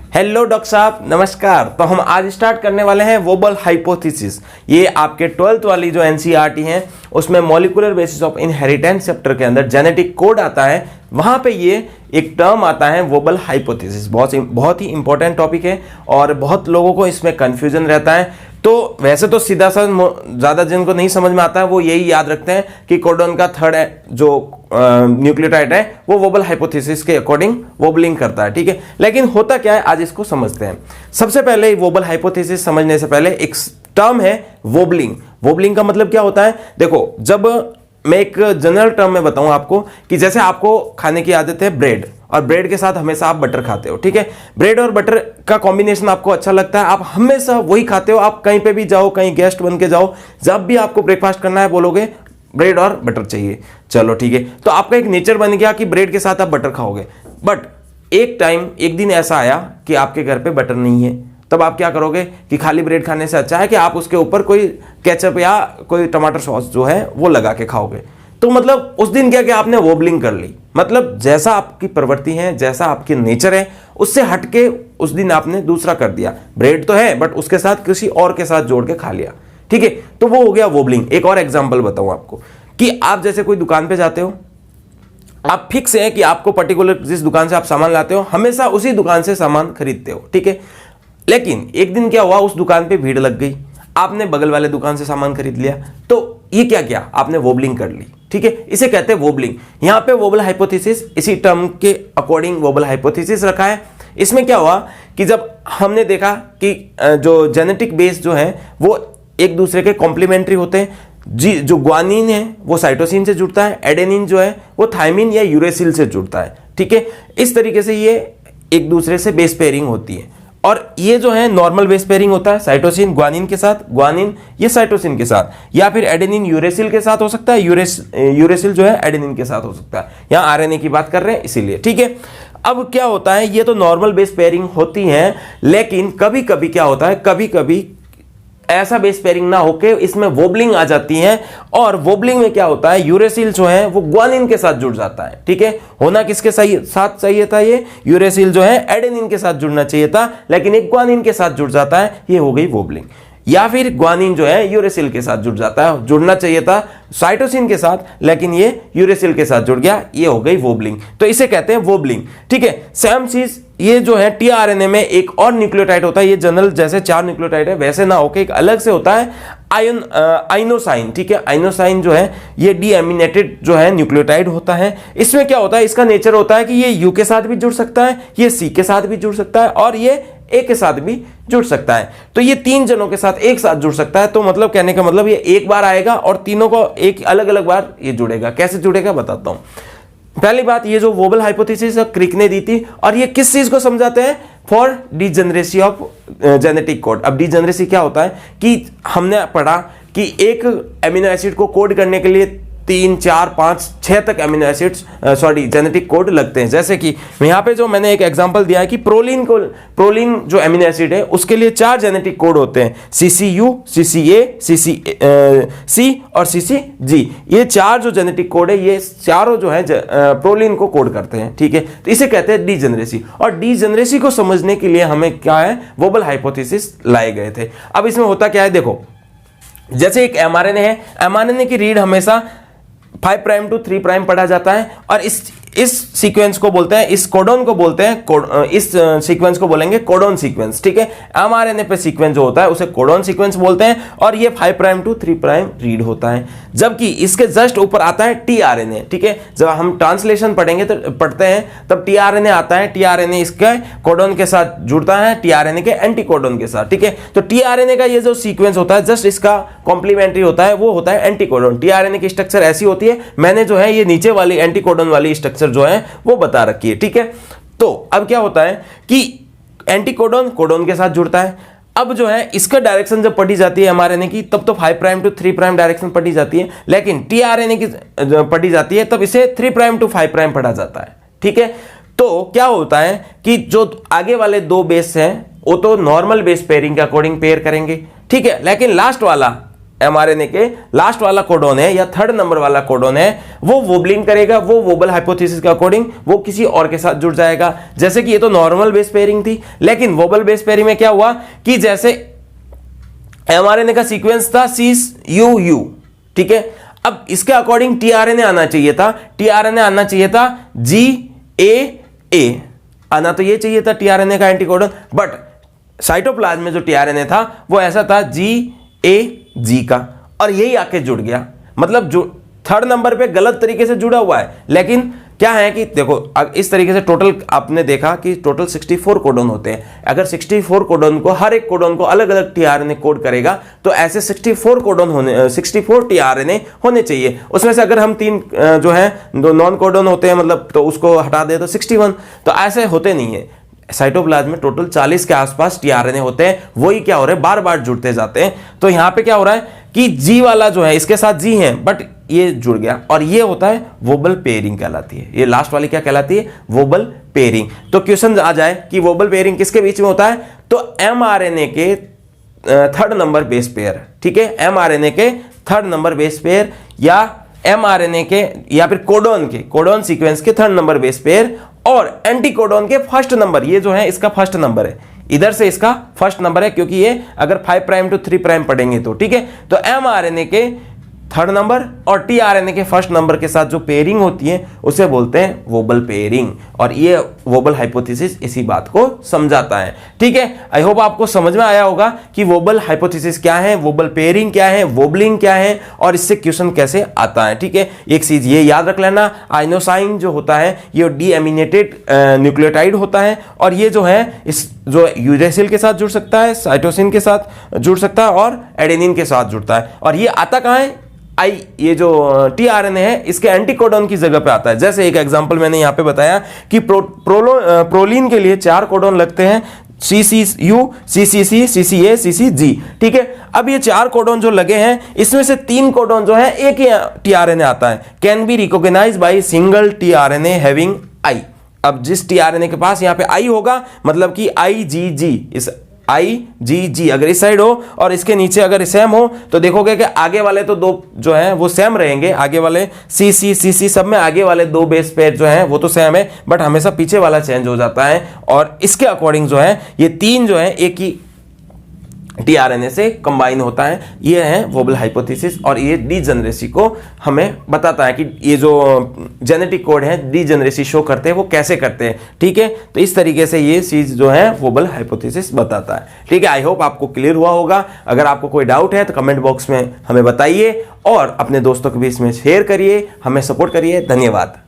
Hello doctor साहब, नमस्कार। तो हम आज स्टार्ट करने वाले हैं वोबल हाइपोथेसिस। ये आपके 12th वाली जो एनसीईआरटी है उसमें molecular basis of inheritance chapter के अंदर जेनेटिक कोड आता है, वहां पे ये एक टर्म आता है वोबल हाइपोथेसिस। बहुत ही इंपॉर्टेंट टॉपिक है और बहुत लोगों को इसमें कंफ्यूजन रहता है। तो वैसे तो सीधा सा ज़्यादा जिनको नहीं समझ में आता है वो यही याद रखते हैं कि कोडोन का थर्ड जो न्यूक्लियोटाइड है वो वोबल हाइपोथेसिस के अकॉर्डिंग वोबलिंग करता है, ठीक है। लेकिन होता क्या है, आज इसको समझते हैं। सबसे पहले वोबल हाइपोथेसिस समझने से पहले एक टर्म है वोबलिंग। वोबलिंग का मतलब क्या होता है? देखो, जब मैं एक जनरल टर्म में बताऊं आपको कि जैसे आपको खाने की आदत है ब्रेड, और ब्रेड के साथ हमेशा आप बटर खाते हो, ठीक है। ब्रेड और बटर का कॉम्बिनेशन आपको अच्छा लगता है, आप हमेशा वही खाते हो। आप कहीं पे भी जाओ, कहीं गेस्ट बन के जाओ, जब भी आपको ब्रेकफास्ट करना है बोलोगे ब्रेड और बटर चाहिए, चलो ठीक है। तो आपका एक नेचर बन गया कि ब्रेड के साथ आप बटर खाओगे। बट एक दिन ऐसा आया कि आपके घर पे बटर नहीं है, तब आप क्या करोगे कि खाली ब्रेड खाने से अच्छा है कि आप उसके ऊपर कोई केचप या कोई टमाटर सॉस जो है वो लगा के खाओगे। तो मतलब उस दिन क्या आपने वोबलिंग कर ली। मतलब जैसा आपकी प्रवृत्ति है, जैसा आपकी नेचर है, उससे हटके उस दिन आपने दूसरा कर दिया। ब्रेड तो है बट उसके साथ किसी और के साथ जोड़ के खा लिया, ठीक है। तो वो हो गया वोबलिंग। एक और एग्जांपल बताऊं आपको कि आप जैसे कोई दुकान पे जाते हो, आप फिक्स है कि आपको पर्टिकुलर जिस दुकान से आप सामान लाते हो हमेशा उसी दुकान से सामान खरीदते हो, ठीक है। लेकिन एक दिन क्या हुआ, उस दुकान पे भीड़ लग गई, आपने बगल वाले दुकान से सामान खरीद लिया। तो ये क्या किया, आपने वोबलिंग कर ली, ठीक है। इसे कहते हैं वोबलिंग। यहां पे वोबल हाइपोथेसिस, इसी टर्म के अकॉर्डिंग वोबल हाइपोथेसिस रखा है। इसमें क्या हुआ कि जब हमने देखा कि जो जेनेटिक बेस जो है वो एक दूसरे के कॉम्प्लीमेंट्री होते हैं। जी, जो ग्वानिन है वो साइटोसिन से जुड़ता है, एडेनिन जो है वो थायमिन या यूरेसिल से जुड़ता है, ठीक है। इस तरीके से ये एक दूसरे से बेस पेयरिंग होती है। और ये जो है नॉर्मल बेस पेयरिंग होता है, साइटोसिन ग्वानिन के साथ, ग्वानिन ये साइटोसिन के साथ, या फिर एडेनिन यूरेसिल के साथ हो सकता है, यूरेसिल जो है एडेनिन के साथ हो सकता है। यहां आरएनए की बात कर रहे हैं इसीलिए, ठीक है। अब क्या होता है, ये तो नॉर्मल बेस पेयरिंग होती है, लेकिन कभी कभी क्या होता है, कभी कभी ऐसा बेस पेयरिंग ना होके इसमें वोबलिंग आ जाती है। और वोबलिंग में क्या होता है, यूरेसिल जो है वो ग्वानिन के साथ जुड़ जाता है, ठीक है। होना किसके साथ चाहिए था, ये यूरेसिल जो है एडेनिन के साथ जुड़ना चाहिए था, लेकिन एक ग्वानिन के साथ जुड़ जाता है, ये हो गई वोबलिंग। या फिर ग्वानिन जो है यूरेसिल के साथ जुड़ जाता है, जुड़ना चाहिए था साइटोसिन के साथ, लेकिन ये यूरेसिल के साथ जुड़ गया, ये हो गई वोबलिंग। तो इसे कहते हैं वोबलिंग, ठीक है। सेम चीज ये जो है टीआरएनए में एक और न्यूक्लियोटाइड होता है। ये जनरल जैसे 4 न्यूक्लियोटाइड है वैसे ना होके एक अलग से होता है आइनोसाइन, ठीक है। आइनोसाइन जो है ये डीएमिनेटेड जो है न्यूक्लियोटाइड होता है। इसमें क्या होता है, इसका नेचर होता है कि ये यू के साथ भी जुड़ सकता है, ये सी के साथ भी जुड़ सकता है और ये ए के साथ भी जुड़ सकता है। तो ये 3 जनों के साथ एक साथ जुड़ सकता है। तो मतलब कहने का मतलब ये एक बार आएगा और तीनों को एक अलग अलग बार ये जुड़ेगा। कैसे जुड़ेगा बताता हूं। पहली बात, ये जो वोबल हाइपोथेसिस क्रिक ने दी थी, और ये किस चीज को समझाते हैं, for degeneracy of genetic code. अब डीजेनरेसी क्या होता है कि हमने पढ़ा कि एक एमिनो एसिड को कोड करने के लिए 3, 4, 5, 6 तक एमिनो एसिड्स जेनेटिक कोड लगते हैं। जैसे कि यहाँ पे जो मैंने एक एग्जांपल दिया है कि प्रोलीन जो एमिनो एसिड है उसके लिए 4 जेनेटिक कोड होते हैं, CCU, CCA, CCC और CCG। ये 4 जो जेनेटिक कोड है ये चारों जो है प्रोलीन को कोड करते हैं, ठीक है। तो इसे कहते हैं डीजेनरेसी। और डीजेनरेसी को समझने के लिए हमें क्या है, वोबल हाइपोथेसिस लाए गए थे। अब इसमें होता क्या है, देखो जैसे एक एमआरएनए है, एमआरएनए की रीड हमेशा 5 प्राइम टू 3 प्राइम पढ़ा जाता है, और इस सीक्वेंस को बोलते हैं, इस कोडोन को बोलते हैं, इस सीक्वेंस को बोलेंगे कोडोन सीक्वेंस, ठीक है। एमआरएनए पे सीक्वेंस जो होता है उसे कोडोन सीक्वेंस बोलते हैं, और ये 5 प्राइम टू 3 प्राइम रीड होता है। जबकि इसके जस्ट ऊपर आता है टीआरएनए, ठीक है। जब हम ट्रांसलेशन पढ़ते हैं तब टीआरएनए आता है, टीआरएनए इसके कोडोन के साथ जुड़ता है, टीआरएनए के एंटीकोडोन के साथ, ठीक है। तो टीआरएनए का ये जो सीक्वेंस होता है जस्ट इसका कॉम्प्लीमेंट्री होता है, वो होता है एंटीकोडोन। टीआरएनए की स्ट्रक्चर ऐसी होती है, मैंने जो है ये नीचे वाली एंटीकोडोन वाली स्ट्रक्चर जो है वो बता रखी है, ठीक है। तो अब क्या होता है कि एंटीकोडोन कोडोन के साथ जुड़ता है। अब जो है इसका डायरेक्शन जब पढ़ी जाती है एमआरएनए की, तब तो 5 प्राइम टू 3 प्राइम डायरेक्शन पढ़ी जाती है, लेकिन टीआरएनए की पढ़ी जाती है तब इसे 3 प्राइम टू 5 प्राइम पढ़ा जाता है, ठीक है। तो क्या होता है कि जो आगे वाले 2 बेस हैं वो तो नॉर्मल बेस पेयरिंग के अकॉर्डिंग पेयर करेंगे, ठीक है। लेकिन लास्ट वाला mRNA के लास्ट वाला कोडोन है या थर्ड नंबर वाला कोडोन है वो वोबलिंग करेगा, वो वोबल हाइपोथेसिस के अकॉर्डिंग वो किसी और के साथ जुड़ जाएगा। जैसे कि ये तो नॉर्मल बेस पेयरिंग थी, लेकिन वोबल बेस पेयरिंग में क्या हुआ कि जैसे mRNA का सीक्वेंस था CUU, ठीक है, अब इसके अकॉर्डिंग tRNA आना चाहिए था, tRNA आना चाहिए था GAA, आना तो ये चाहिए था tRNA का एंटीकोडन, बट साइटोप्लाज्म में जो tRNA था वो ऐसा था GAG का, और यही आके जुड़ गया। मतलब जो थर्ड नंबर पे गलत तरीके से जुड़ा हुआ है, लेकिन क्या है कि देखो इस तरीके से टोटल आपने देखा कि टोटल 64 कोडोन होते हैं। अगर 64 कोडोन को, हर एक कोडोन को अलग अलग tRNA कोड करेगा तो ऐसे 64 कोडोन होने, 64 tRNA होने चाहिए। उसमें से अगर हम 3 जो है दो नॉन कोडोन होते हैं मतलब, तो उसको हटा दे तो 61, तो ऐसे होते नहीं है। साइटोप्लाज्म में टोटल 40 के आसपास tRNA होते हैं, वही क्या हो रहा है बार बार जुड़ते जाते हैं। तो यहां पे क्या हो रहा है कि G वाला जो है इसके साथ G है बट ये जुड़ गया, और ये होता है वोबल पेयरिंग कहलाती है। ये लास्ट वाली क्या कहलाती है? Wobble pairing. तो क्वेश्चन आ जाए कि वोबल पेयरिंग किसके बीच में होता है, तो mRNA के थर्ड नंबर बेस पेयर, ठीक है, mRNA के थर्ड नंबर बेस पेयर या mRNA के या फिर कोडोन सीक्वेंस के थर्ड नंबर बेस पेयर और एंटीकोडोन के फर्स्ट नंबर, ये जो है इसका फर्स्ट नंबर है, इधर से इसका फर्स्ट नंबर है क्योंकि ये अगर 5 प्राइम टू 3 प्राइम पढ़ेंगे तो, ठीक है। तो mRNA के थर्ड नंबर और tRNA के फर्स्ट नंबर के साथ जो पेयरिंग होती है उसे बोलते हैं वोबल पेयरिंग, और ये वोबल हाइपोथेसिस इसी बात को समझाता है, ठीक है। आई होप आपको समझ में आया होगा कि वोबल हाइपोथेसिस क्या है, वोबल पेयरिंग क्या है, वोबलिंग क्या है और इससे क्वेश्चन कैसे आता है, ठीक है। एक चीज ये याद रख लेना, आइनोसाइन जो होता है ये डीएमिनेटेड न्यूक्लियोटाइड होता है, और ये जो है इस जो यूरेसिल के साथ जुड़ सकता है, साइटोसिन के साथ जुड़ सकता है और एडेनिन के साथ जुड़ता है, और ये आता कहाँ है, ये जो tRNA है इसके एंटीकोडोन की जगह पे आता है। जैसे एक एग्जांपल मैंने यहाँ पे बताया कि प्रोलीन के लिए 4 कोडोन लगते हैं, CCU, CCC, CCA, CCG, ठीक है। अब ये 4 कोडोन जो लगे हैं इसमें से 3 कोडोन जो है एक ही tRNA आता है, can be recognise by single tRNA having I। अब जिस tRNA के पास यहाँ पे I होगा मतलब कि IgG, इस IgG अगर इस साइड हो और इसके नीचे अगर सेम हो तो देखोगे कि आगे वाले तो 2 जो हैं वो सेम रहेंगे, आगे वाले CC सब में आगे वाले 2 बेस पेयर जो हैं वो तो सेम है, बट हमेशा पीछे वाला चेंज हो जाता है, और इसके अकॉर्डिंग जो है ये 3 जो है एक ही tRNA से कंबाइन होता है। ये है वोबल हाइपोथेसिस, और ये डीजेनरेसी को हमें बताता है कि ये जो जेनेटिक कोड है डीजेनरेसी शो करते हैं वो कैसे करते हैं, ठीक है। तो इस तरीके से ये चीज जो है वोबल हाइपोथेसिस बताता है, ठीक है। आई होप आपको क्लियर हुआ होगा। अगर आपको कोई डाउट है तो कमेंट बॉक्स में हमें बताइए और अपने दोस्तों के बीच में शेयर करिए, हमें सपोर्ट करिए। धन्यवाद।